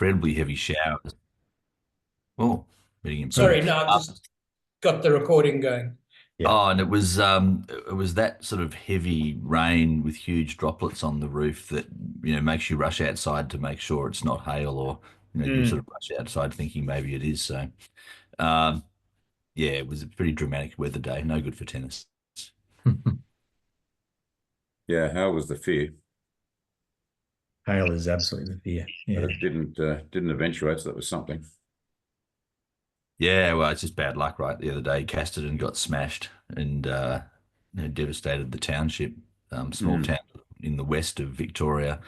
incredibly heavy showers. Oh, meeting Sorry, improved. no, I've just got the recording going. Yeah. Oh, and it was that sort of heavy rain with huge droplets on the roof that, makes you rush outside to make sure it's not hail, or, you sort Mm. of rush outside thinking maybe it is. So, um, yeah, it was a pretty dramatic weather day. No good for tennis. Yeah, how was the fear? Hail is absolutely the fear. But Yeah. it didn't eventuate, so that was something. Yeah, well, it's just bad luck, right? The other day, Casterton got smashed and devastated the township, small Mm. town in the west of Victoria,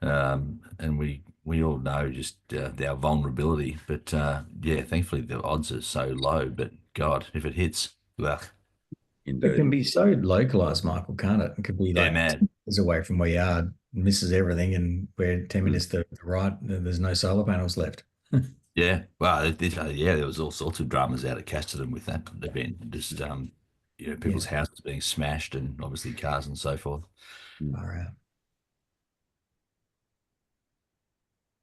and we all know just our vulnerability. But yeah, thankfully the odds are so low. But God, if it hits, well, It can Indeed. be so localized, Michael, can't it? It could be yeah, like mad. is away from where you are, misses everything, and we're 10 minutes to the right, there's no solar panels left. Yeah, well, yeah, there was all sorts of dramas out at Casterton with that event. Just people's Yeah. houses being smashed, and obviously cars and so forth. Far out.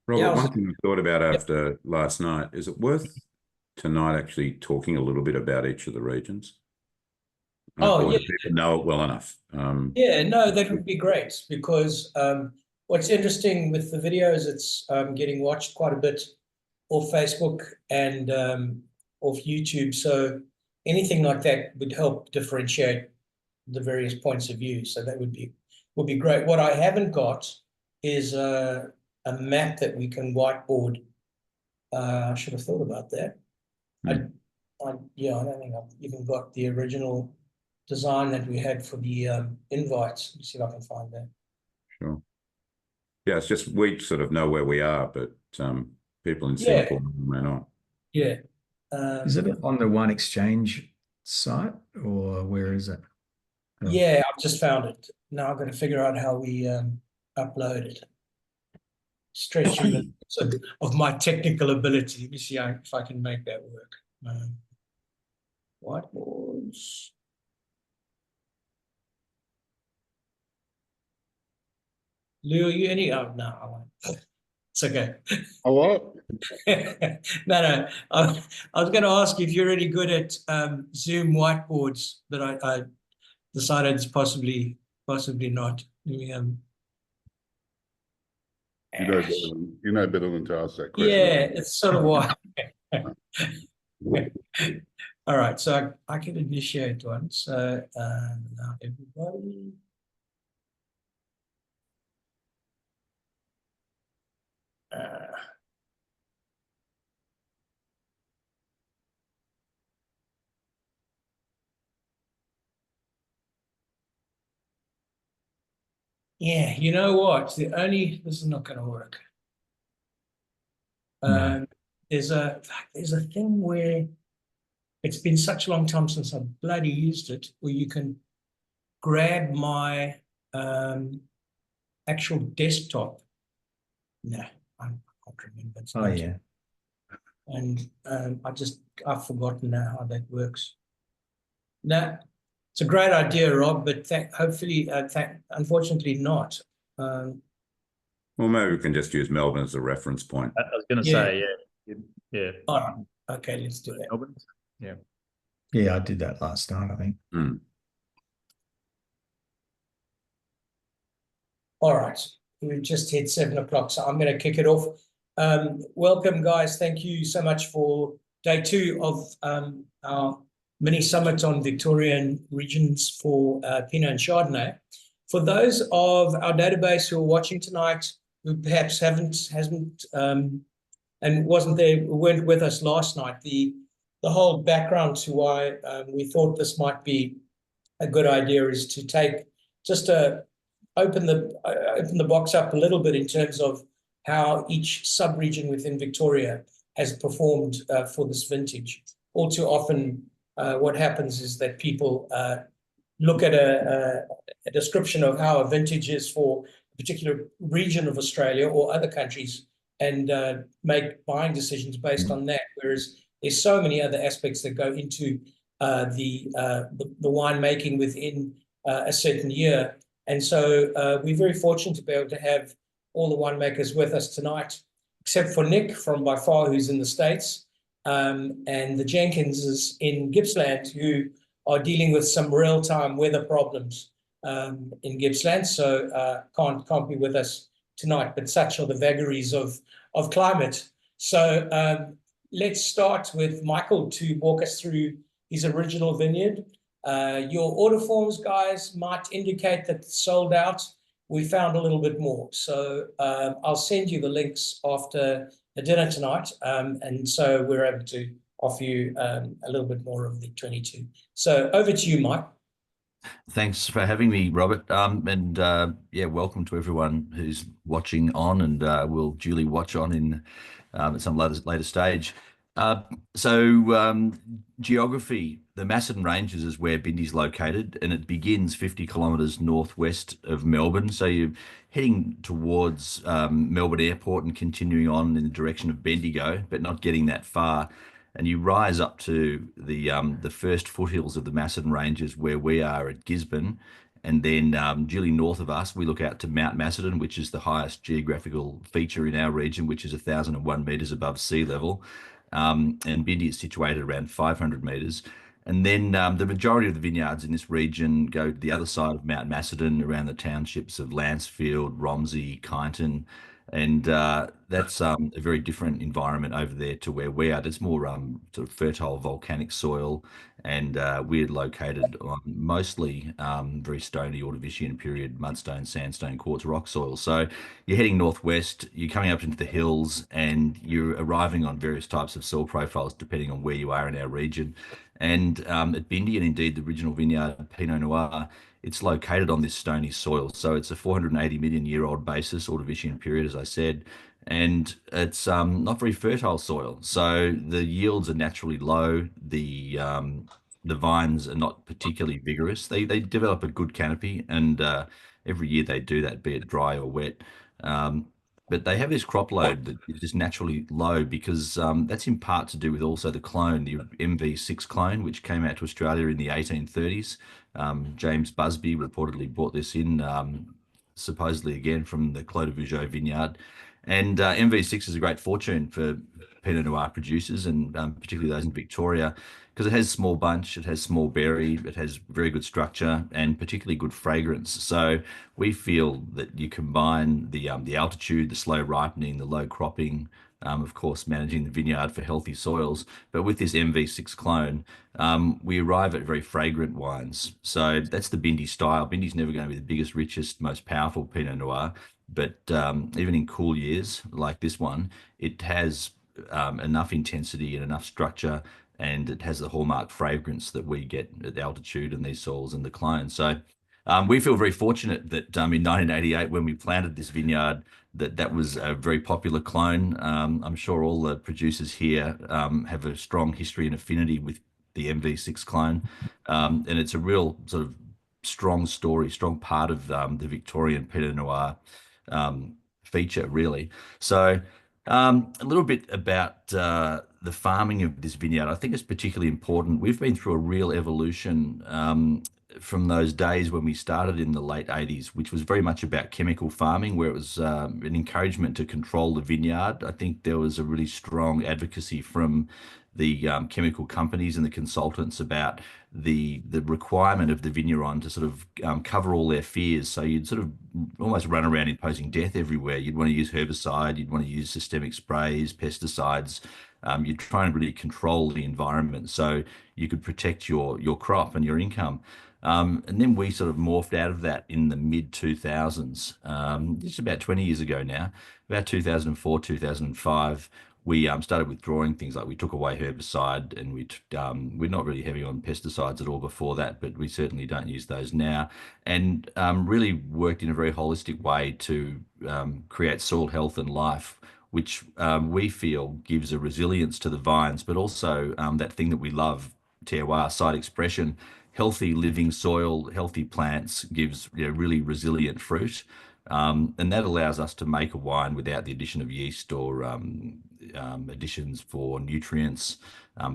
Robert, Yeah, one thing I thought about yep. after last night, is it worth tonight actually talking a little bit about each of the regions? Oh, Or yeah. do people know it well enough? Yeah, no, that would be great because what's interesting with the videos, it's getting watched quite a bit off Facebook and off YouTube. So anything like that would help differentiate the various points of view. So that would be great. What I haven't got is a map that we can whiteboard. I should have thought about that. Yeah, I don't think I've even got the original design that we had for the invites. Let me see if I can find that. Sure. Yeah, it's just we sort of know where we are, but people in Yeah. Singapore may not. Yeah. Is it on the One Exchange site or where is it? Oh. Yeah, I've just found it. Now I've got to figure out how we upload it. Stretching the limits of my technical ability. Let me see if I can make that work. Whiteboards. Lou, are you any? Oh, no, I won't. It's okay. Oh, what? No. I was going to ask if you're any good at Zoom whiteboards, but I decided it's possibly not. You know better than to ask that question. Yeah, it's sort of why. All right, so I can initiate one. So now everybody. Yeah, you know what? This is not going to work. No. There's a thing where it's been such a long time since I bloody used it, where you can grab my actual desktop. No, I can't remember. It's Oh, not. yeah. And I've forgotten now how that works. No, it's a great idea, Rob, but hopefully, unfortunately not. Well, maybe we can just use Melbourne as a reference point. I was going to say, yeah. All right. Okay, let's do that. Melbourne. Yeah. Yeah, I did that last night, I think. All right. We've just hit 7 o'clock, so I'm going to kick it off. Welcome, guys. Thank you so much for day 2 of our mini summit on Victorian regions for Pinot and Chardonnay. For those of our database who are watching tonight, who perhaps hasn't and weren't with us last night, the whole background to why we thought this might be a good idea is to take just open the box up a little bit in terms of how each sub-region within Victoria has performed for this vintage. All too often, what happens is that people look at a description of how a vintage is for a particular region of Australia or other countries and make buying decisions based on that, whereas there's so many other aspects that go into the winemaking within a certain year. And so we're very fortunate to be able to have all the winemakers with us tonight except for Nick from by Farr, who's in the States, and the Jenkinses in Gippsland, who are dealing with some real-time weather problems in Gippsland, so can't be with us tonight. But such are the vagaries of climate. So let's start with Michael to walk us through his original vineyard. Your order forms, guys, might indicate that it's sold out. We found a little bit more. So I'll send you the links after the dinner tonight. And so we're able to offer you a little bit more of the 22. So over to you, Mike. Thanks for having me, Robert. Yeah, welcome to everyone who's watching on, and will duly watch on in at some later stage. Geography, the Macedon Ranges is where Bindi's located, and it begins 50 kilometres northwest of Melbourne. So you're heading towards Melbourne Airport and continuing on in the direction of Bendigo, but not getting that far. And you rise up to the first foothills of the Macedon Ranges, where we are at Gisborne. And then duly north of us, we look out to Mount Macedon, which is the highest geographical feature in our region, which is 1,001 metres above sea level. And Bindi is situated around 500 metres. And then the majority of the vineyards in this region go to the other side of Mount Macedon, around the townships of Lancefield, Romsey, Kyneton. And that's a very different environment over there to where we are. It's more sort of fertile volcanic soil, and we're located on mostly very stony Ordovician period mudstone, sandstone, quartz rock soil. So you're heading northwest, you're coming up into the hills, and you're arriving on various types of soil profiles depending on where you are in our region. And at Bindi, and indeed the original vineyard Pinot Noir, it's located on this stony soil. So it's a 480 million year old basis, Ordovician period, as I said, and it's not very fertile soil. So the yields are naturally low. The vines are not particularly vigorous. They develop a good canopy, and every year they do that, be it dry or wet. But they have this crop load that is just naturally low because that's in part to do with also the clone, the MV6 clone, which came out to Australia in the 1830s. James Busby reportedly brought this in, supposedly again from the Clos de Vougeot vineyard. And MV6 is a great fortune for Pinot Noir producers, and particularly those in Victoria, because it has small bunch, it has small berry, it has very good structure, and particularly good fragrance. So we feel that you combine the altitude, the slow ripening, the low cropping, of course, managing the vineyard for healthy soils. But with this MV6 clone, we arrive at very fragrant wines. So that's the Bindi style. Bindi's never going to be the biggest, richest, most powerful Pinot Noir, but even in cool years like this one, it has enough intensity and enough structure, and it has the hallmark fragrance that we get at altitude in these soils and the clone. So we feel very fortunate that in 1988, when we planted this vineyard, that was a very popular clone. I'm sure all the producers here have a strong history and affinity with the MV6 clone, and it's a real sort of strong story, strong part of the Victorian Pinot Noir feature, really. So a little bit about the farming of this vineyard. I think it's particularly important. We've been through a real evolution from those days when we started in the late 80s, which was very much about chemical farming, where it was an encouragement to control the vineyard. I think there was a really strong advocacy from the chemical companies and the consultants about the requirement of the vigneron to sort of cover all their fears. So you'd sort of almost run around imposing death everywhere. You'd want to use herbicide, you'd want to use systemic sprays, pesticides. You'd try and really control the environment so you could protect your crop and your income. And then we sort of morphed out of that in the mid 2000s, just about 20 years ago now, about 2004, 2005. We started withdrawing things like we took away herbicide, and we're not really heavy on pesticides at all before that, but we certainly don't use those now, and really worked in a very holistic way to create soil health and life, which we feel gives a resilience to the vines, but also that thing that we love, terroir, site expression. Healthy living soil, healthy plants gives really resilient fruit. And that allows us to make a wine without the addition of yeast or additions for nutrients.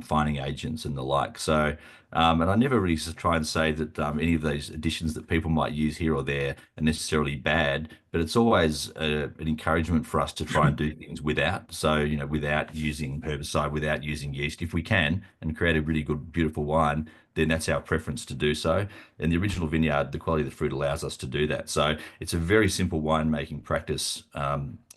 fining agents and the like. So, and I never really try and say that any of these additions that people might use here or there are necessarily bad, but it's always an encouragement for us to try and do things without. So, you know, without using herbicide, without using yeast, if we can, and create a really good, beautiful wine, then that's our preference to do so. And the original vineyard, the quality of the fruit allows us to do that. So it's a very simple winemaking practice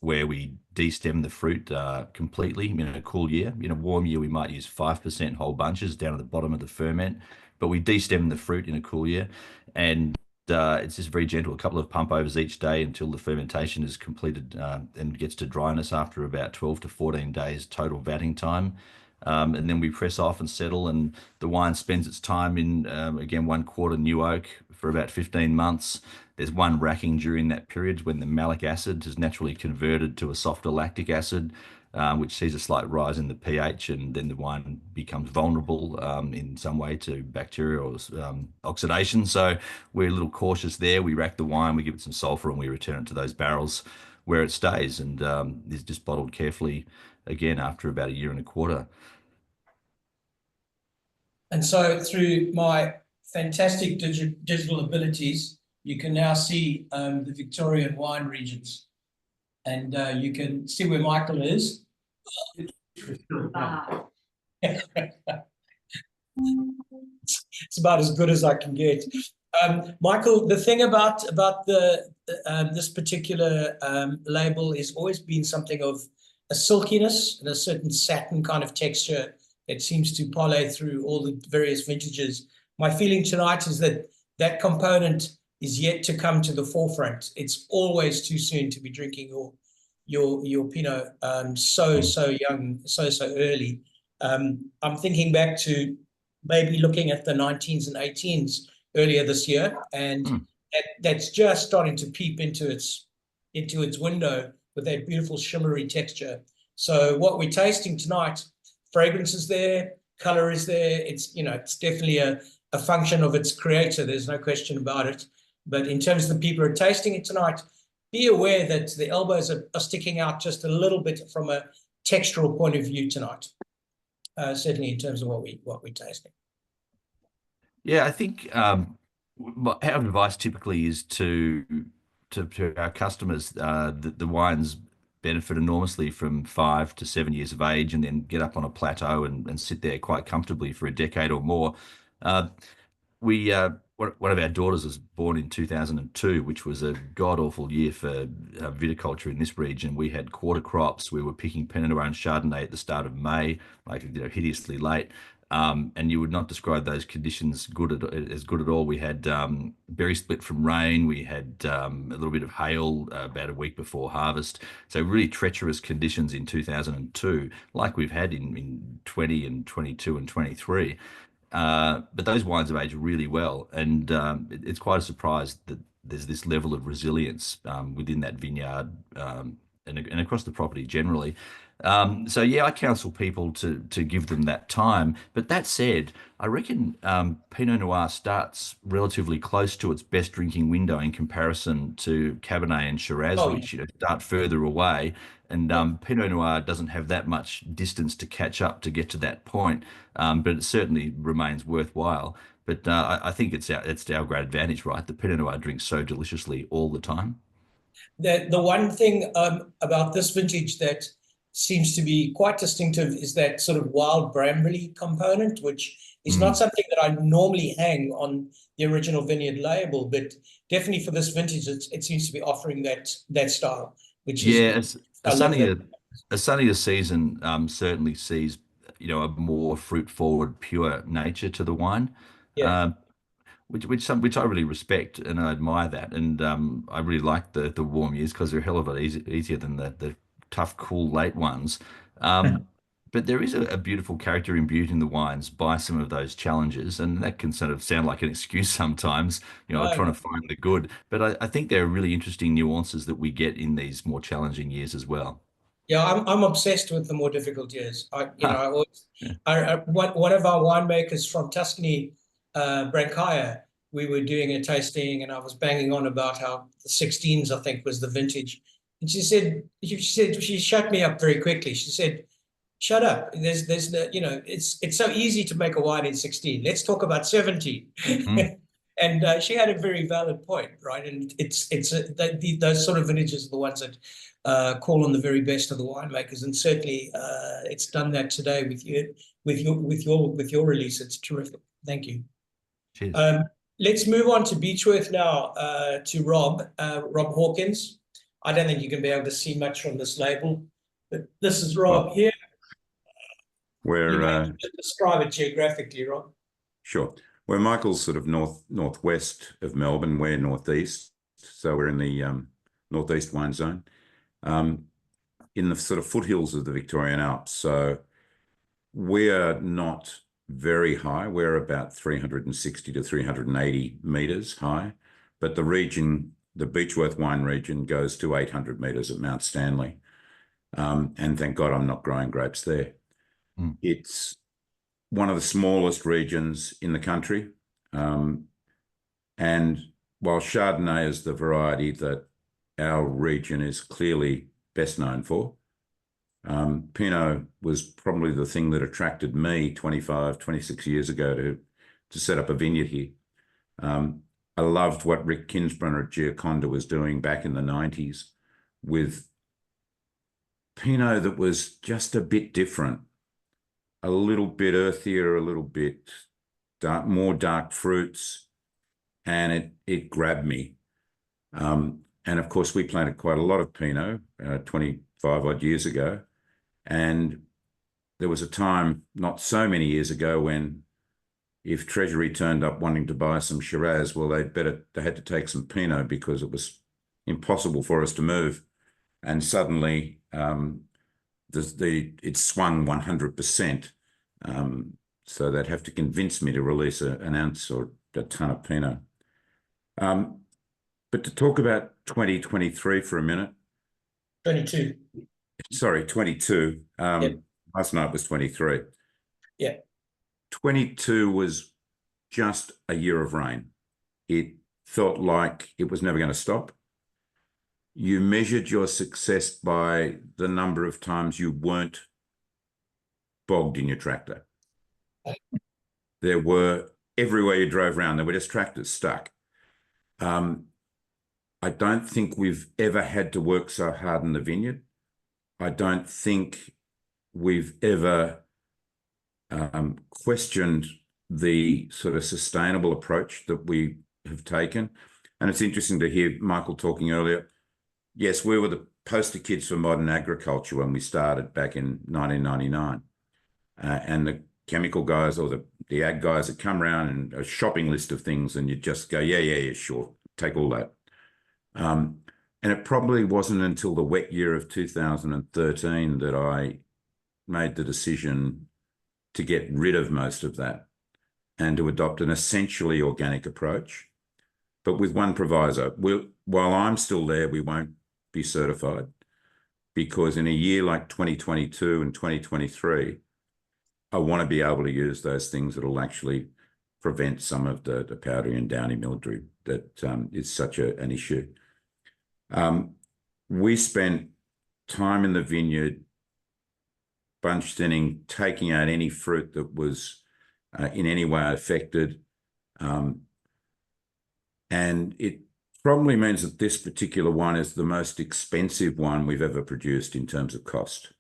where we de-stem the fruit completely in a cool year. In a warm year, we might use 5% whole bunches down at the bottom of the ferment, but we de-stem the fruit in a cool year. And it's just very gentle, a couple of pump overs each day until the fermentation is completed and gets to dryness after about 12 to 14 days total vatting time. And then we press off and settle, and the wine spends its time in, again, 1/4 new oak for about 15 months. There's one racking during that period when the malic acid is naturally converted to a softer lactic acid, which sees a slight rise in the pH, and then the wine becomes vulnerable in some way to bacteria or oxidation. So we're a little cautious there. We rack the wine, we give it some sulfur, and we return it to those barrels where it stays, and is just bottled carefully again after about 1.25 years. And so through my fantastic digital abilities, you can now see the Victorian wine regions. And you can see where Michael is. It's about as good as I can get. Michael, the thing about the this particular label has always been something of a silkiness and a certain satin kind of texture that seems to parlay through all the various vintages. My feeling tonight is that that component is yet to come to the forefront. It's always too soon to be drinking your Pinot so young, so early. I'm thinking back to maybe looking at the 19s and 18s earlier this year, and that's just starting to peep into its window with that beautiful shimmery texture. So what we're tasting tonight, fragrance is there, color is there. It's, you know, it's definitely a function of its creator. There's no question about it. But in terms of the people who are tasting it tonight, be aware that the elbows are sticking out just a little bit from a textural point of view tonight. Certainly in terms of what we're tasting. Yeah, I think our advice typically is to our customers that the wines benefit enormously from 5 to 7 years of age and then get up on a plateau and sit there quite comfortably for a decade or more. One of our daughters was born in 2002, which was a god-awful year for viticulture in this region. We had quarter crops. We were picking Pinot Noir and Chardonnay at the start of May, like, you know, hideously late. And you would not describe those conditions as good at all. We had berry split from rain. We had a little bit of hail about a week before harvest. So really treacherous conditions in 2002, like we've had in 20 and 22 and 23. But those wines have aged really well, and it's quite a surprise that there's this level of resilience within that vineyard and across the property generally. So yeah, I counsel people to give them that time. But that said, I reckon Pinot Noir starts relatively close to its best drinking window in comparison to Cabernet and Shiraz, which, you know, start further away. And Pinot Noir doesn't have that much distance to catch up to get to that point, but it certainly remains worthwhile. But I think it's our great advantage, right? The Pinot Noir drinks so deliciously all the time. The one thing about this vintage that seems to be quite distinctive is that sort of wild brambly component, which is not something that I normally hang on the original vineyard label, but definitely for this vintage, it seems to be offering that style, which is a sunnier season certainly sees, you know, a more fruit forward, pure nature to the wine. Yeah. Which I really respect and I admire that, and I really like the warm years because they're a hell of a lot easier than the tough, cool late ones. But there is a beautiful character imbued in the wines by some of those challenges, and that can sort of sound like an excuse sometimes, you know, trying to find the good. But I think there are really interesting nuances that we get in these more challenging years as well. Yeah, I'm obsessed with the more difficult years. I always, one of our winemakers from Tuscany, Brancaia, we were doing a tasting, and I was banging on about how the 16s, I think, was the vintage. And she shut me up very quickly. She said, shut up. There's no, you know, it's so easy to make a wine in 16. Let's talk about 17. And she had a very valid point, right? And those sort of vintages are the ones that call on the very best of the winemakers, and certainly it's done that today with your release. It's terrific. Thank you. Cheers. Let's move on to Beechworth now, to Rob Hawkins. I don't think you can be able to see much from this label, but this is Rob here. We're describe it geographically, Rob. sure. We're Michael's sort of northwest of Melbourne. We're northeast, so we're in the northeast wine zone, in the sort of foothills of the Victorian Alps. So we're not very high. We're about 360 to 380 meters high, but the region, the Beechworth wine region, goes to 800 meters at Mount Stanley. And thank God I'm not growing grapes there. It's one of the smallest regions in the country. And while Chardonnay is the variety that our region is clearly best known for, Pinot was probably the thing that attracted me 26 years ago to set up a vineyard here. I loved what Rick Kinsbrunner at Gioconda was doing back in the 90s with Pinot that was just a bit different, a little bit earthier, a little bit more dark fruits, and it grabbed me. And of course, we planted quite a lot of Pinot 25 odd years ago. And there was a time not so many years ago when if Treasury turned up wanting to buy some Shiraz, well, they had to take some Pinot because it was impossible for us to move. And suddenly it swung 100%. So they'd have to convince me to release an ounce or a ton of Pinot. But to talk about 2023 for a minute. 22. Sorry, 22. Yep. Last night was 23. Yeah. 22 was just a year of rain. It felt like it was never going to stop. You measured your success by the number of times you weren't bogged in your tractor. There were, everywhere you drove around, there were just tractors stuck. I don't think we've ever had to work so hard in the vineyard. I don't think we've ever questioned the sort of sustainable approach that we have taken. And it's interesting to hear Michael talking earlier. Yes, we were the poster kids for modern agriculture when we started back in 1999. And the chemical guys or the ag guys that come around and a shopping list of things, and you just go, yeah, sure, take all that. And it probably wasn't until the wet year of 2013 that I made the decision to get rid of most of that and to adopt an essentially organic approach, but with one proviso. While I'm still there, we won't be certified, because in a year like 2022 and 2023, I want to be able to use those things that will actually prevent some of the powdery and downy mildew that is such an issue. We spent time in the vineyard bunch thinning, taking out any fruit that was in any way affected. And it probably means that this particular one is the most expensive one we've ever produced in terms of cost,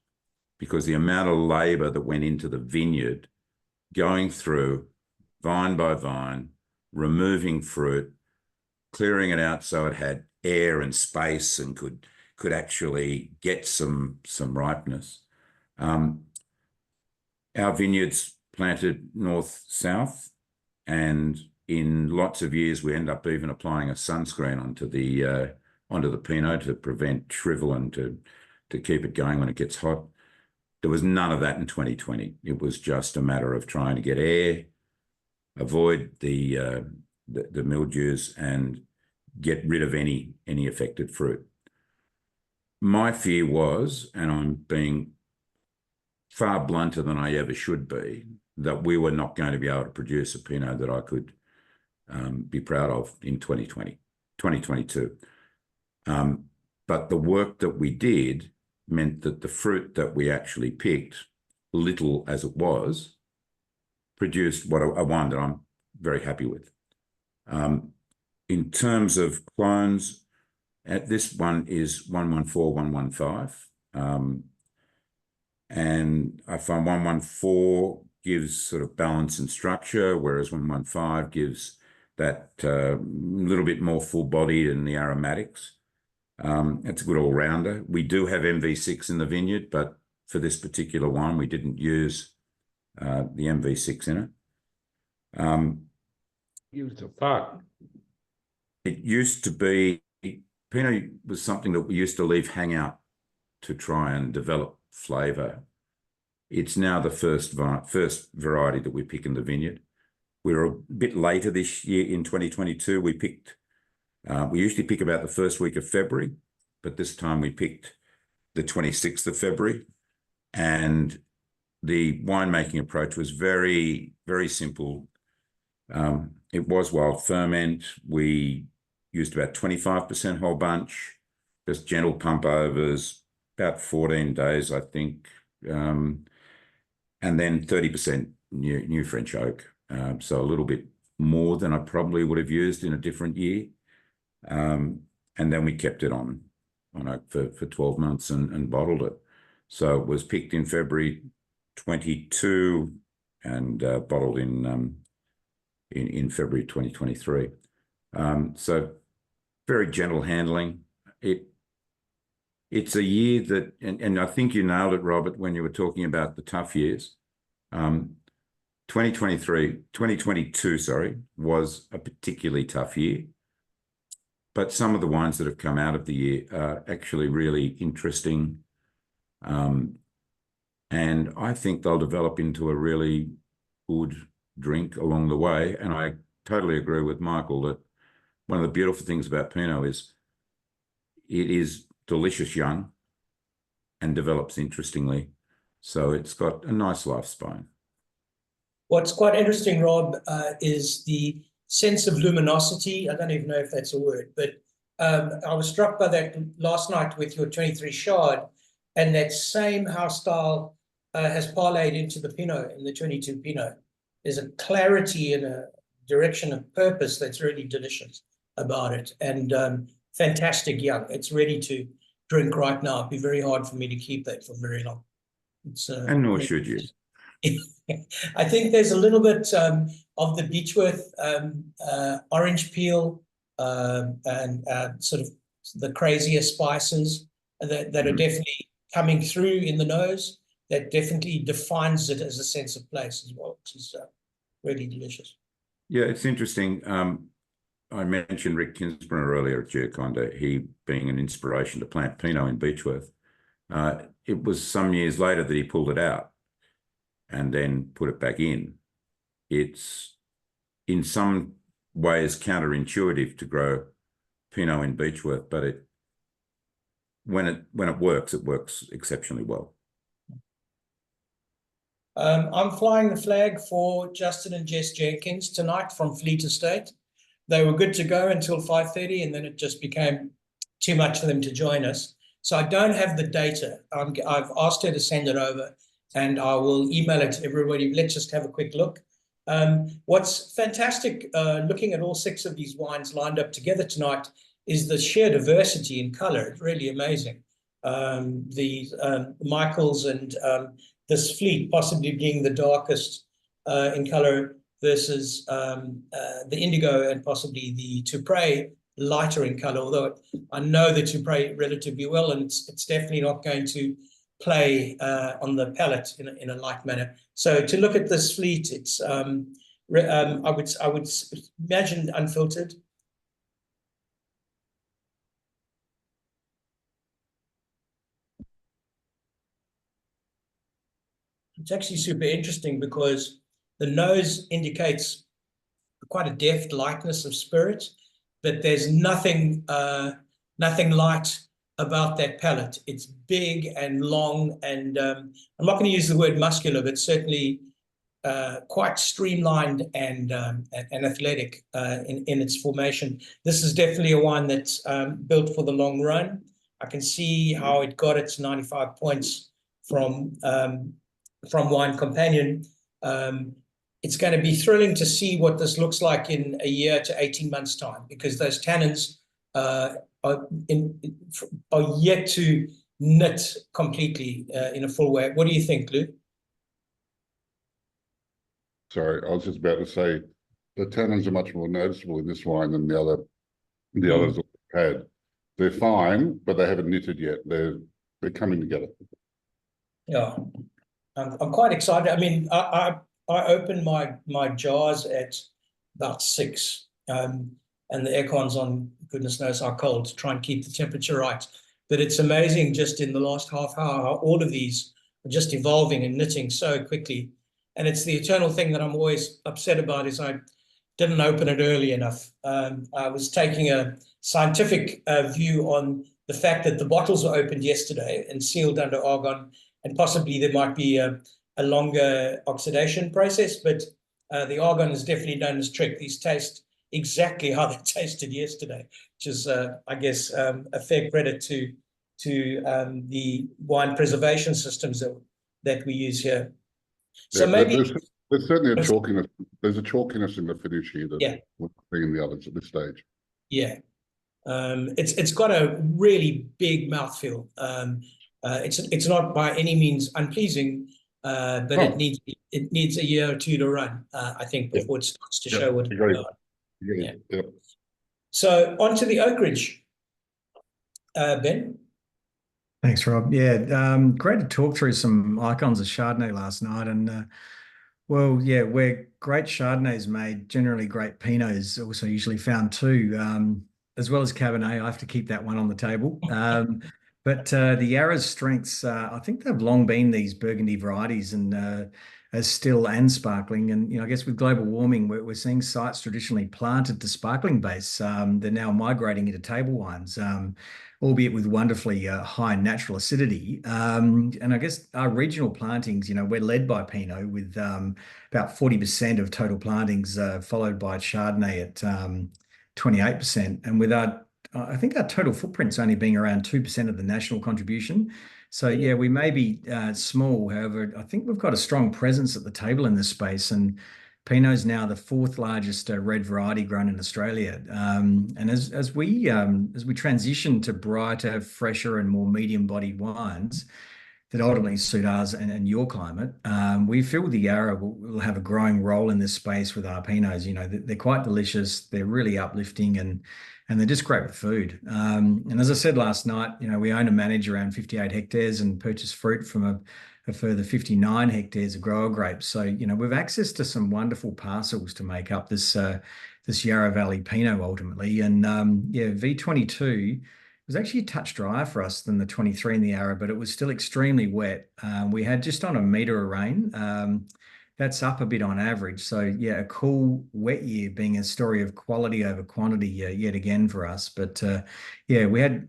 because the amount of labor that went into the vineyard, going through vine by vine, removing fruit, clearing it out so it had air and space and could actually get some ripeness. Our vineyards planted north-south, and in lots of years we end up even applying a sunscreen onto the Pinot to prevent shrivel and to keep it going when it gets hot. There was none of that in 2020. It was just a matter of trying to get air, avoid the mildews, and get rid of any affected fruit. My fear was, and I'm being far blunter than I ever should be, that we were not going to be able to produce a Pinot that I could be proud of in 2022. But the work that we did meant that the fruit that we actually picked little as it was, produced what a wine that I'm very happy with. In terms of clones, this one is 114, 115. And I find 114 gives sort of balance and structure, whereas 115 gives that little bit more full-bodied in the aromatics. It's a good all-rounder. We do have MV6 in the vineyard, but for this particular wine, we didn't use the MV6 in it. Used to fuck. It used to be, Pinot was something that we used to leave hang out to try and develop flavour. It's now the first variety that we pick in the vineyard. We were a bit later this year in 2022. We usually pick about the first week of February, but this time we picked the 26th of February. And the winemaking approach was very, very simple. It was wild ferment. We used about 25% whole bunch, just gentle pump overs, about 14 days, I think. And then 30% new French oak. So a little bit more than I probably would have used in a different year. And then we kept it on oak for 12 months and bottled it. So it was picked in February 22 and bottled in February 2023. So very gentle handling. It's a year that, and I think you nailed it, Robert, when you were talking about the tough years. 2022, was a particularly tough year. But some of the wines that have come out of the year are actually really interesting. And I think they'll develop into a really good drink along the way. And I totally agree with Michael that one of the beautiful things about Pinot is it is delicious young and develops interestingly. So it's got a nice lifespan. What's quite interesting, Rob, is the sense of luminosity. I don't even know if that's a word, but I was struck by that last night with your 23 Chard, and that same house style has parlayed into the Pinot in the 22 Pinot. There's a clarity and a direction of purpose that's really delicious about it, and fantastic young. It's ready to drink right now. It'd be very hard for me to keep that for very long. And nor should you. I think there's a little bit of the Beechworth orange peel and sort of the crazier spices that are definitely coming through in the nose. That definitely defines it as a sense of place as well, which is really delicious. Yeah, it's interesting. I mentioned Rick Kinsborough earlier at Jekonda, he being an inspiration to plant Pinot in Beechworth. It was some years later that he pulled it out and then put it back in. It's in some ways counterintuitive to grow Pinot in Beechworth, but when it works exceptionally well. I'm flying the flag for Justin and Jess Jenkins tonight from Fleet Estate. They were good to go until 5:30, and then it just became too much for them to join us. So I don't have the data. I've asked her to send it over, and I will email it to everybody. Let's just have a quick look. What's fantastic, looking at all 6 of these wines lined up together tonight, is the sheer diversity in color. It's really amazing. Michael's and this Fleet possibly being the darkest in color versus the Indigo and possibly the Tout lighter in color, although I know the Tout relatively well, and it's definitely not going to play on the palate in a light manner. So to look at this Fleet, it's I would imagine unfiltered. It's actually super interesting because the nose indicates quite a deft lightness of spirit, but there's nothing light about that palate. It's big and long, and I'm not going to use the word muscular, but certainly quite streamlined and athletic in its formation. This is definitely a wine that's built for the long run. I can see how it got its 95 points from from Wine Companion. It's going to be thrilling to see what this looks like in a year to 18 months' time, because those tannins are yet to knit completely in a full way. What do you think, Lou? Sorry, I was just about to say the tannins are much more noticeable in this wine than the others that we've had. They're fine, but they haven't knitted yet. They're coming together. Yeah, I'm quite excited. I mean, I opened my jars at about 6, and the aircon's on, goodness knows how cold, to try and keep the temperature right. But it's amazing just in the last half hour how all of these are just evolving and knitting so quickly. And it's the eternal thing that I'm always upset about, is I didn't open it early enough. I was taking a scientific view on the fact that the bottles were opened yesterday and sealed under argon, and possibly there might be a longer oxidation process, but the argon has definitely done its trick. These taste exactly how they tasted yesterday, which is, I guess, a fair credit to the wine preservation systems that we use here. So maybe there's certainly a chalkiness. There's a chalkiness in the finish here that we're seeing the others at this stage. Yeah, it's got a really big mouthfeel. It's not by any means unpleasing, but it needs a year or two to run, I think, before it starts to show what it's got. Yeah. So on to the Oakridge, Ben. Thanks, Rob. Yeah, great to talk through some icons of Chardonnay last night. And well, yeah, where great Chardonnay is made, generally great Pinot is also usually found too, as well as Cabernet. I have to keep that one on the table. But the Yarra's strengths, I think they've long been these Burgundy varieties, and as still and sparkling. And I guess with global warming, we're seeing sites traditionally planted to sparkling base. They're now migrating into table wines, albeit with wonderfully high natural acidity. And I guess our regional plantings, we're led by Pinot with about 40% of total plantings, followed by Chardonnay at 28%. And with I think our total footprint's only being around 2% of the national contribution. So yeah, we may be small. However, I think we've got a strong presence at the table in this space. And Pinot's now the 4th largest red variety grown in Australia. And as we transition to brighter, fresher, and more medium-bodied wines that ultimately suit ours and your climate, we feel the Yarra will have a growing role in this space with our Pinots. They're quite delicious. They're really uplifting, and they're just great with food. And as I said last night, we own and manage around 58 hectares and purchase fruit from a further 59 hectares of grower grapes. So, we've access to some wonderful parcels to make up this Yarra Valley Pinot ultimately. And V22 was actually a touch drier for us than the 23 in the Yarra, but it was still extremely wet. We had just on a metre of rain. That's up a bit on average. So yeah, a cool, wet year being a story of quality over quantity yet again for us. But we had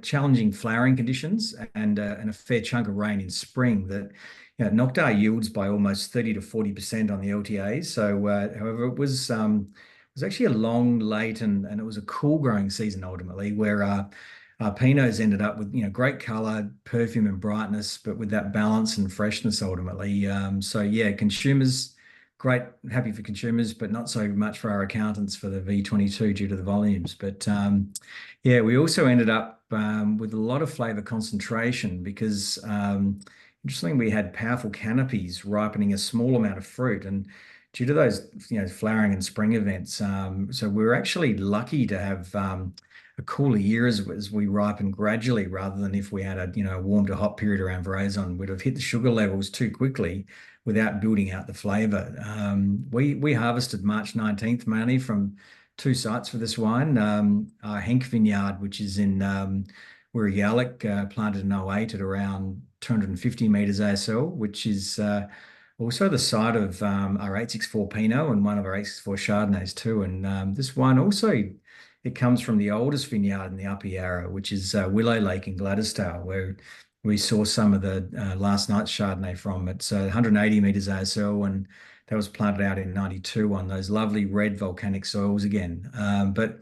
challenging flowering conditions and a fair chunk of rain in spring that knocked our yields by almost 30 to 40% on the LTAs. So however, it was actually a long, late, and it was a cool growing season ultimately, where our Pinots ended up with great colour, perfume, and brightness, but with that balance and freshness ultimately. So yeah, consumers, great, happy for consumers, but not so much for our accountants for the V22 due to the volumes. But we also ended up with a lot of flavour concentration because interestingly, we had powerful canopies ripening a small amount of fruit, and due to those flowering and spring events, so we were actually lucky to have a cooler year as we ripen gradually, rather than if we had a warm to hot period around Veraison, we'd have hit the sugar levels too quickly without building out the flavour. We harvested March 19th mainly from 2 sites for this wine. Our Henk Vineyard, which is in Wirrayallik, planted in 08 at around 250 metres ASL, which is also the site of our 864 Pinot and one of our 864 Chardonnays too. And this wine also, it comes from the oldest vineyard in the Upper Yarra, which is Willow Lake in Gladdesdale, where we saw some of the last night's Chardonnay from. It's 180 metres ASL, and that was planted out in 92 on those lovely red volcanic soils again. But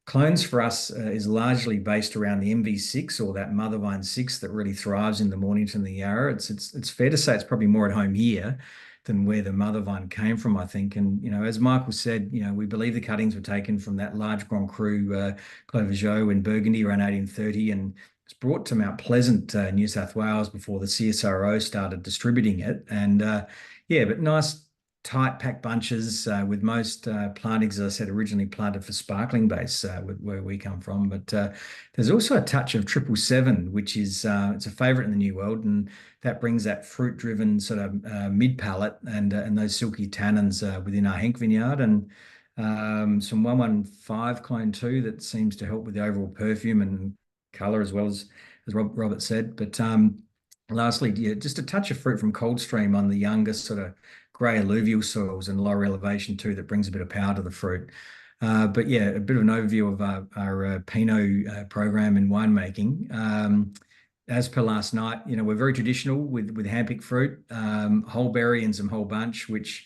clones for us is largely based around the MV6 or that mother vine 6 that really thrives in the Mornington and the Yarra. It's fair to say it's probably more at home here than where the mother vine came from, I think. And, as Michael said, we believe the cuttings were taken from that large Grand Cru Clovejot in Burgundy around 1830, and it's brought to Mount Pleasant, New South Wales, before the CSRO started distributing it. And but nice tight packed bunches with most plantings, as I said, originally planted for sparkling base where we come from. But there's also a touch of 777, which is it's a favourite in the New World, and that brings that fruit-driven sort of mid-palate and those silky tannins within our Henk vineyard, and some 115 clone 2 that seems to help with the overall perfume and colour as well as Robert said. But lastly, just a touch of fruit from Coldstream on the younger sort of grey alluvial soils and lower elevation too, that brings a bit of power to the fruit. But yeah, a bit of an overview of our Pinot program in winemaking. As per last night, we're very traditional with handpicked fruit, whole berry and some whole bunch, which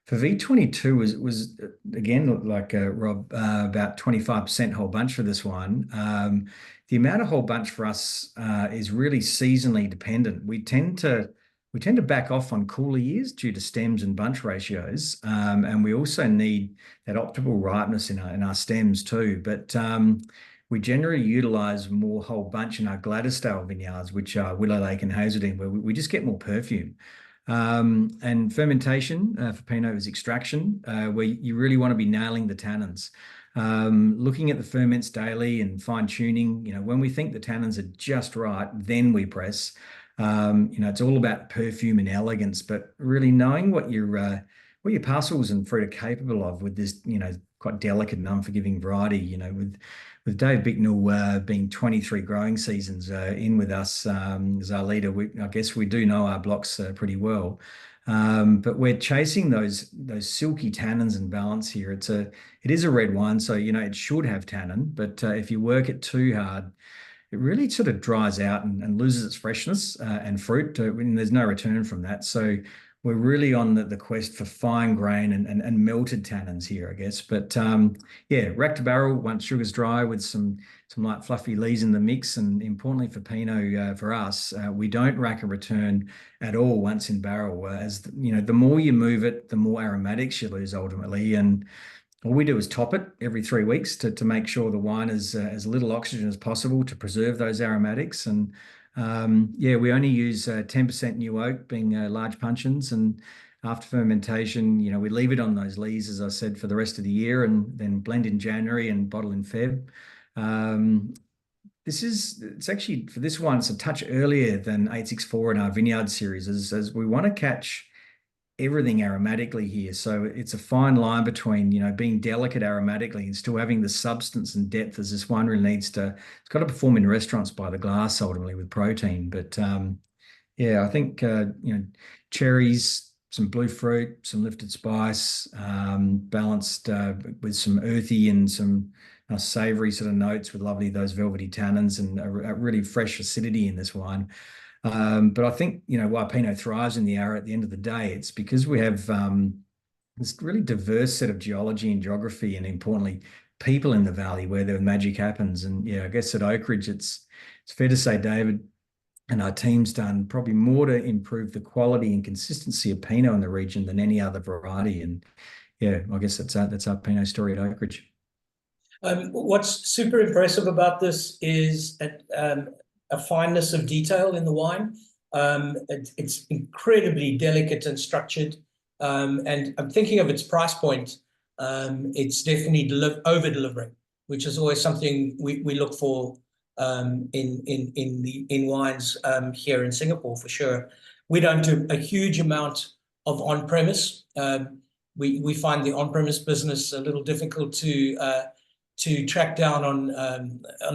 for V22 was again, like Rob, about 25% whole bunch for this one. The amount of whole bunch for us is really seasonally dependent. We tend to back off on cooler years due to stems and bunch ratios, and we also need that optimal ripeness in our stems too. But we generally utilise more whole bunch in our Gladys style vineyards, which are Willow Lake and Hazelden, where we just get more perfume. And fermentation for Pinot is extraction, where you really want to be nailing the tannins. Looking at the ferments daily and fine tuning, when we think the tannins are just right, then we press. It's all about perfume and elegance, but really knowing what your parcels and fruit are capable of with this, quite delicate and unforgiving variety. With Dave Bicknell being 23 growing seasons in with us as our leader, I guess we do know our blocks pretty well. But we're chasing those silky tannins and balance here. It is a red wine, so it should have tannin, but if you work it too hard, it really sort of dries out and loses its freshness and fruit, and there's no return from that. So we're really on the quest for fine grain and melted tannins here, I guess. But rack to barrel once sugar's dry with some light fluffy lees in the mix. And importantly for Pinot, for us, we don't rack a return at all once in barrel. The more you move it, the more aromatics you lose ultimately. And all we do is top it every 3 weeks to make sure the wine has as little oxygen as possible to preserve those aromatics. And we only use 10% new oak, being large puncheons. And after fermentation, we leave it on those lees, as I said, for the rest of the year, and then blend in January and bottle in Feb. It's actually, for this one, it's a touch earlier than 864 in our Vineyard series, as we want to catch everything aromatically here. So it's a fine line between, being delicate aromatically and still having the substance and depth as this wine really needs to. It's got to perform in restaurants by the glass ultimately with protein. But I think, cherries, some blue fruit, some lifted spice, balanced with some earthy and some savoury sort of notes with those velvety tannins and a really fresh acidity in this wine. But I think, why Pinot thrives in the Yarra at the end of the day, it's because we have this really diverse set of geology and geography, and importantly, people in the valley where the magic happens. And I guess at Oakridge, it's fair to say David and our team's done probably more to improve the quality and consistency of Pinot in the region than any other variety. And I guess that's our Pinot story at Oakridge. What's super impressive about this is a fineness of detail in the wine. It's incredibly delicate and structured. And I'm thinking of its price point. It's definitely over-delivering, which is always something we look for in wines here in Singapore, for sure. We don't do a huge amount of on-premise. We find the on-premise business a little difficult to track down on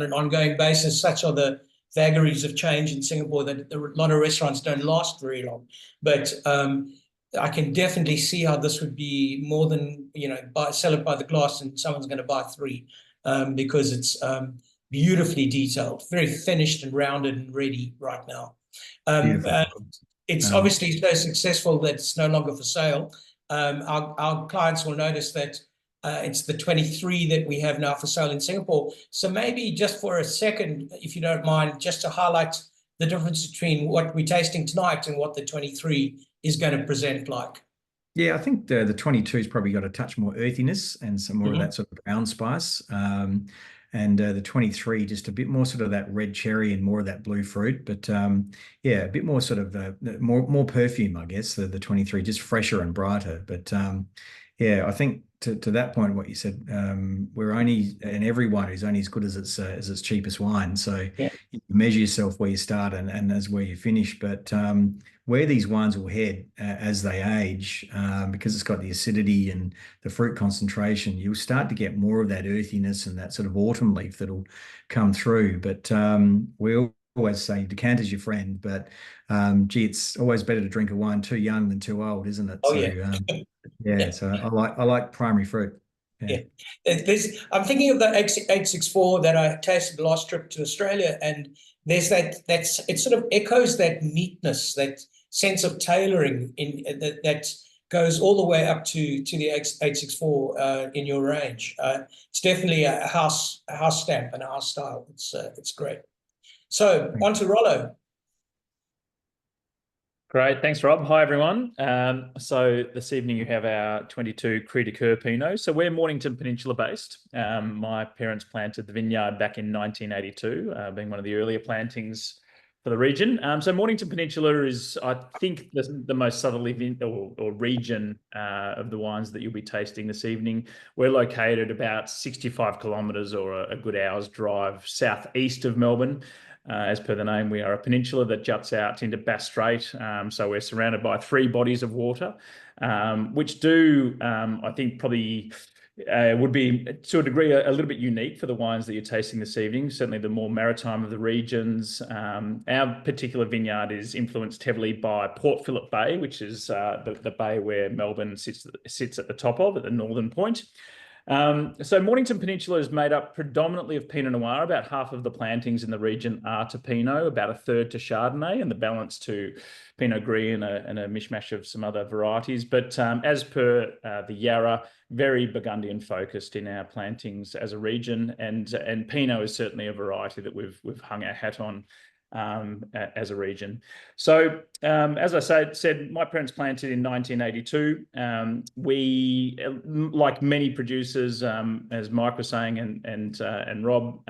an ongoing basis. Such are the vagaries of change in Singapore that a lot of restaurants don't last very long. But I can definitely see how this would be more than, sell it by the glass and someone's going to buy 3 because it's beautifully detailed, very finished and rounded and ready right now. It's obviously so successful that it's no longer for sale. Our clients will notice that It's the 23 that we have now for sale in Singapore. So maybe just for a second, if you don't mind, just to highlight the difference between what we're tasting tonight and what the 23 is going to present like. Yeah, I think the 22's probably got a touch more earthiness and some more of that sort of brown spice. And the 23 just a bit more sort of that red cherry and more of that blue fruit. But yeah, a bit more sort of more perfume, I guess. The 23 just fresher and brighter. But yeah, I think to that point, what you said, we're only, and every wine is only as good as its cheapest wine. So you measure yourself where you start and as where you finish. But where these wines will head as they age, because it's got the acidity and the fruit concentration, you'll start to get more of that earthiness and that sort of autumn leaf that'll come through. But we always say decanter's your friend, but gee, it's always better to drink a wine too young than too old, isn't it? Oh, so, yeah, so I like primary fruit. Yeah. I'm thinking of the 864 that I tasted the last trip to Australia, and there's it sort of echoes that neatness, that sense of tailoring that goes all the way up to the 864 in your range. It's definitely a house stamp and a house style. It's great. So on to Rollo. Great, thanks, Rob. Hi, everyone. So this evening you have our 22 Cru de Coeur Pinot. So we're Mornington Peninsula based. My parents planted the vineyard back in 1982, being one of the earlier plantings for the region. So Mornington Peninsula is, I think, the most southerly or region of the wines that you'll be tasting this evening. We're located about 65 kilometres or a good hour's drive southeast of Melbourne. As per the name, we are a peninsula that juts out into Bass Strait. So we're surrounded by 3 bodies of water, which do, I think, probably would be to a degree a little bit unique for the wines that you're tasting this evening. Certainly the more maritime of the regions. Our particular vineyard is influenced heavily by Port Phillip Bay, which is the bay where Melbourne sits at the top of, at the northern point. So Mornington Peninsula is made up predominantly of Pinot Noir. About half of the plantings in the region are to Pinot, about a third to Chardonnay, and the balance to Pinot Gris and a mishmash of some other varieties. But as per the Yarra, very Burgundian focused in our plantings as a region, and Pinot is certainly a variety that we've hung our hat on as a region. So as I said, my parents planted in 1982. We, like many producers, as Mike was saying, and Rob,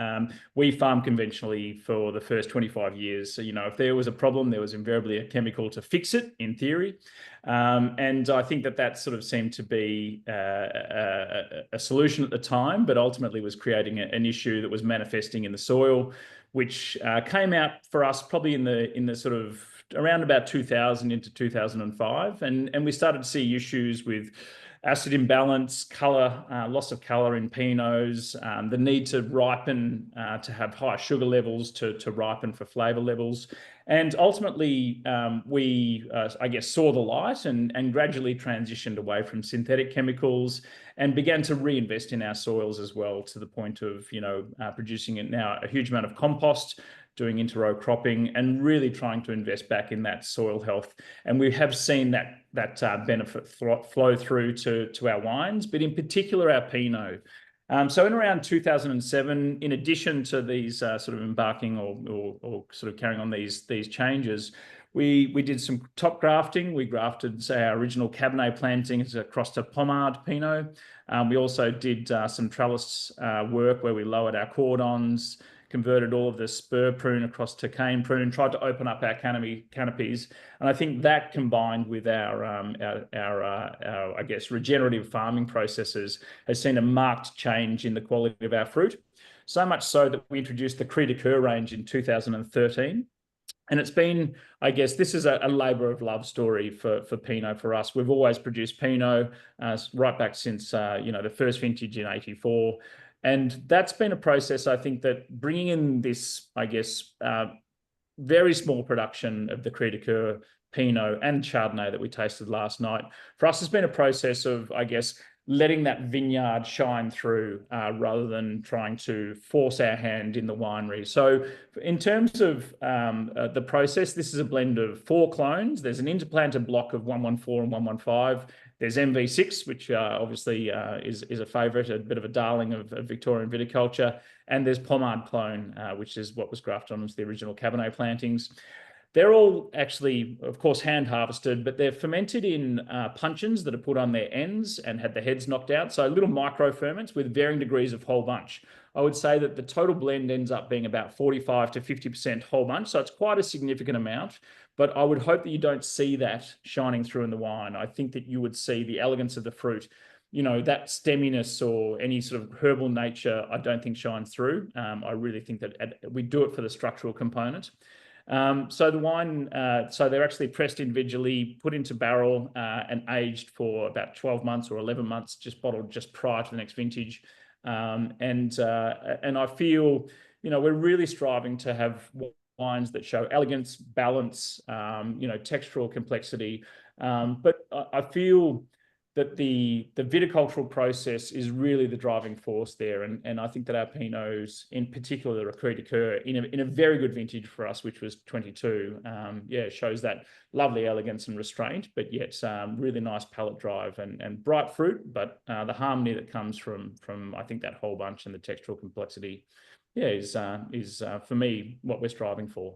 we farm conventionally for the first 25 years. So, if there was a problem, there was invariably a chemical to fix it, in theory. And I think that sort of seemed to be a solution at the time, but ultimately was creating an issue that was manifesting in the soil, which came out for us probably in the sort of around about 2000 into 2005, and we started to see issues with acid imbalance, color, loss of color in Pinots, the need to ripen to have high sugar levels to ripen for flavor levels. And ultimately, we, I guess, saw the light and gradually transitioned away from synthetic chemicals and began to reinvest in our soils as well, to the point of, producing it now a huge amount of compost, doing inter-row cropping, and really trying to invest back in that soil health. And we have seen that benefit flow through to our wines, but in particular our Pinot. So in around 2007, in addition to these sort of embarking or sort of carrying on these changes, we did some top grafting. We grafted, say, our original Cabernet plantings across to Pommard Pinot. We also did some trellis work where we lowered our cordons, converted all of the spur prune across to cane prune, tried to open up our canopies. And I think that, combined with our I guess, regenerative farming processes, has seen a marked change in the quality of our fruit. So much so that we introduced the Cru de Coeur range in 2013. And it's been, I guess, this is a labour of love story for Pinot for us. We've always produced Pinot right back since, the first vintage in '84. And that's been a process, I think, that bringing in this, I guess, very small production of the Cru de Coeur Pinot and Chardonnay that we tasted last night, for us has been a process of, I guess, letting that vineyard shine through rather than trying to force our hand in the winery. So in terms of the process, this is a blend of 4 clones. There's an interplanted block of 114 and 115. There's MV6, which obviously is a favourite, a bit of a darling of Victorian viticulture. And there's Pommard Clone, which is what was grafted onto the original Cabernet plantings. They're all actually, of course, hand harvested, but they're fermented in puncheons that are put on their ends and had the heads knocked out. So little micro ferments with varying degrees of whole bunch. I would say that the total blend ends up being about 45 to 50% whole bunch. So it's quite a significant amount, but I would hope that you don't see that shining through in the wine. I think that you would see the elegance of the fruit. You know, that stemminess or any sort of herbal nature, I don't think shines through. I really think that we do it for the structural component. So the wine, so they're actually pressed individually, put into barrel and aged for about 12 months or 11 months, just bottled just prior to the next vintage. And I feel, you know, we're really striving to have wines that show elegance, balance, you know, textural complexity. But I feel that the viticultural process is really the driving force there. And I think that our Pinots, in particular, the Cru de Coeur, in a very good vintage for us, which was 22, shows that lovely elegance and restraint, but yet really nice palate drive and bright fruit, but the harmony that comes from I think that whole bunch and the textural complexity, is for me what we're striving for.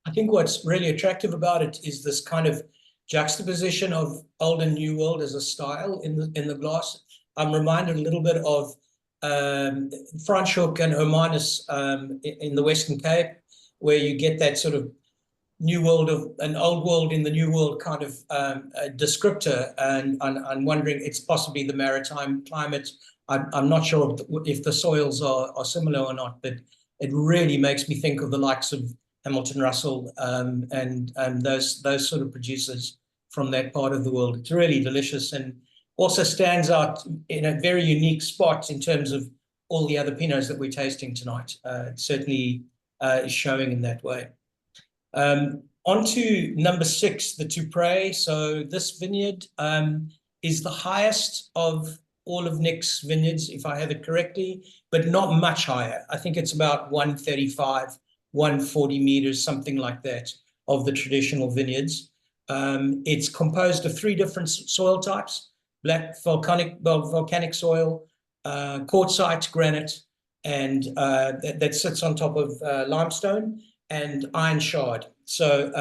I think what's really attractive about it is this kind of juxtaposition of old and new world as a style in the glass. I'm reminded a little bit of Franschhoek and Hermanus in the Western Cape, where you get that sort of new world of an old world in the new world kind of descriptor. And I'm wondering, it's possibly the maritime climate. I'm not sure if the soils are similar or not, but it really makes me think of the likes of Hamilton Russell and those sort of producers from that part of the world. It's really delicious and also stands out in a very unique spot in terms of all the other Pinots that we're tasting tonight. It certainly is showing in that way. On to number 6, the Tout. So this vineyard is the highest of all of Nick's vineyards, if I have it correctly, but not much higher. I think it's about 135, 140 meters, something like that, of the traditional vineyards. It's composed of 3 different soil types: black volcanic soil, quartzite granite, and that sits on top of limestone, and iron shard. So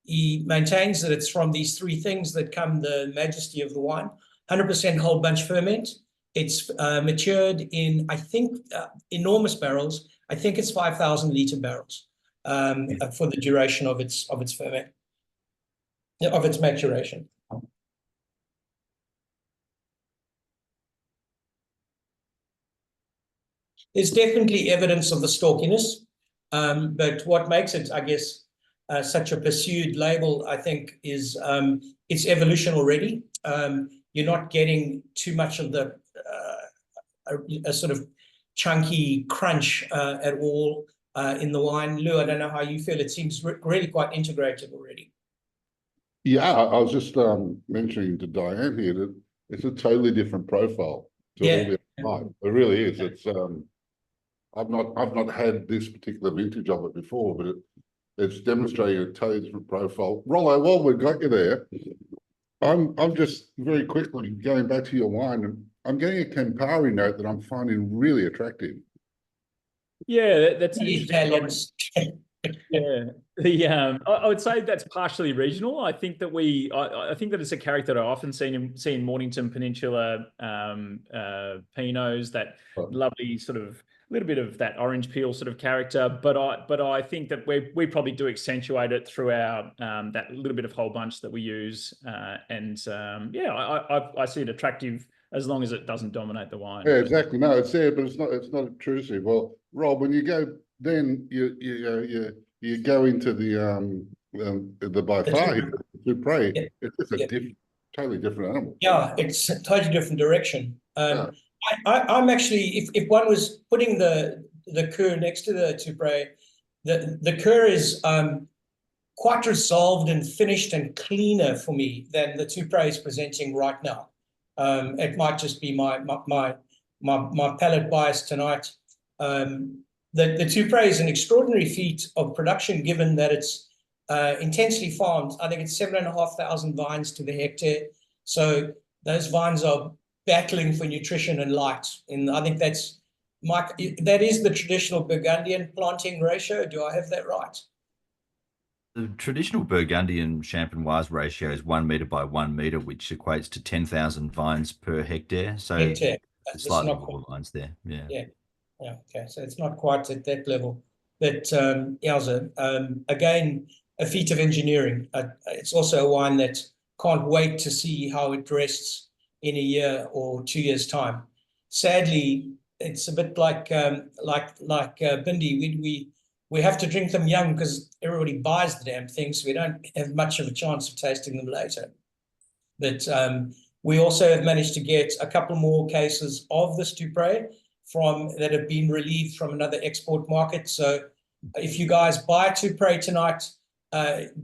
he maintains that it's from these 3 things that come the majesty of the wine. 100% whole bunch ferment. It's matured in, I think, enormous barrels. I think it's 5,000 litre barrels for the duration of its ferment, of its maturation. There's definitely evidence of the stalkiness, but what makes it, I guess, such a pursued label, I think, is its evolution already. You're not getting too much of the a sort of chunky crunch at all in the wine. Lou, I don't know how you feel. It seems really quite integrated already. Yeah, I was just mentioning to Diane here that it's a totally different profile to all the other wine. It really is. It's I've not had this particular vintage of it before, but it's demonstrating a totally different profile. Rollo, while we've got you there, I'm just very quickly going back to your wine, and I'm getting a Campari note that I'm finding really attractive. Yeah, that's an Italians. Yeah, I would say that's partially regional. I think that I think that it's a character that I often see in Mornington Peninsula Pinots, that lovely sort of little bit of that orange peel sort of character, but I think that we probably do accentuate it through our that little bit of whole bunch that we use, I see it attractive as long as it doesn't dominate the wine. Yeah, exactly. No, it's there, but it's not obtrusive. Well, Rob, when you go, then you go into the by far Tout. It's just a totally different animal. Yeah, it's a totally different direction. I'm actually, if one was putting the Coeur next to the Tout, the Coeur is quite resolved and finished and cleaner for me than the Tout is presenting right now. It might just be my palate bias tonight. The Tout is an extraordinary feat of production, given that it's intensely farmed. I think it's 7,500 vines to the hectare. So those vines are battling for nutrition and light. And I think that's, Mike, that is the traditional Burgundian planting ratio. Do I have that right? The traditional Burgundian Champenoise ratio is 1 metre by 1 metre, which equates to 10,000 vines per hectare. So Hectare. it's slightly more vines there. Yeah. Yeah. Yeah. Okay. So it's not quite at that level. But Yowza, again, a feat of engineering. It's also a wine that can't wait to see how it rests in a year or 2 years' time. Sadly, it's a bit like Bindi. We have to drink them young because everybody buys the damn thing, so we don't have much of a chance of tasting them later. But we also have managed to get a couple more cases of this Dupre that have been relieved from another export market. So if you guys buy Dupre tonight,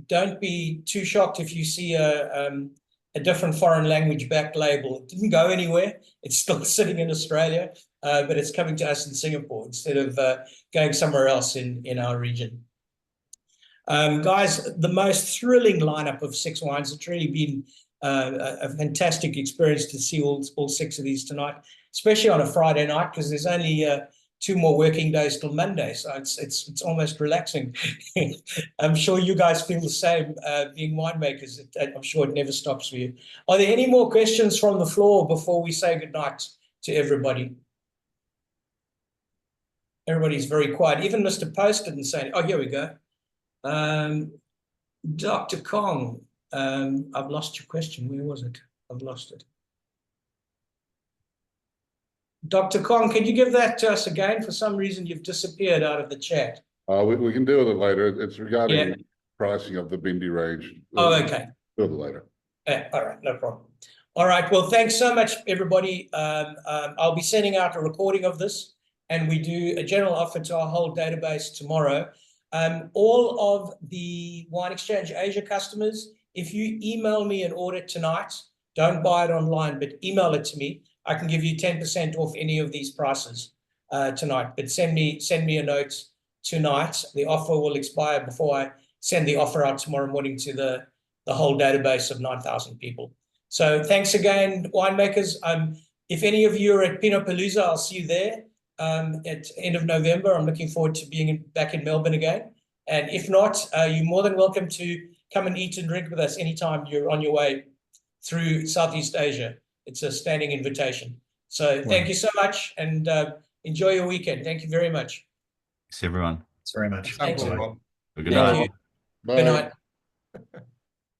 don't be too shocked if you see a different foreign language back label. It didn't go anywhere. It's still sitting in Australia, but it's coming to us in Singapore instead of going somewhere else in our region. Guys, the most thrilling lineup of 6 wines. It's really been a fantastic experience to see all 6 of these tonight, especially on a Friday night, because there's only 2 more working days till Monday, so it's almost relaxing. I'm sure you guys feel the same, being winemakers. I'm sure it never stops for you. Are there any more questions from the floor before we say goodnight to everybody? Everybody's very quiet. Even Mr. Post didn't say, oh, here we go. Dr. Kong, I've lost your question. Where was it? I've lost it. Dr. Kong, can you give that to us again? For some reason, you've disappeared out of the chat. We can deal with it later. It's regarding pricing of the Bindi range. Oh, okay. Deal with it later. All right, no problem. All right, well, thanks so much, everybody. I'll be sending out a recording of this, and we do a general offer to our whole database tomorrow. All of the Wine Exchange Asia customers, if you email me an order tonight, don't buy it online, but email it to me. I can give you 10% off any of these prices tonight, but send me a note tonight. The offer will expire before I send the offer out tomorrow morning to the whole database of 9,000 people. So thanks again, winemakers. If any of you are at Pinot Palooza, I'll see you there at the end of November. I'm looking forward to being back in Melbourne again. And if not, you're more than welcome to come and eat and drink with us anytime you're on your way through Southeast Asia. It's a standing invitation. So thank you so much, and enjoy your weekend. Thank you very much. Thanks, everyone. Thanks very much. Thanks. Good Thank night. you. Bye. Good night.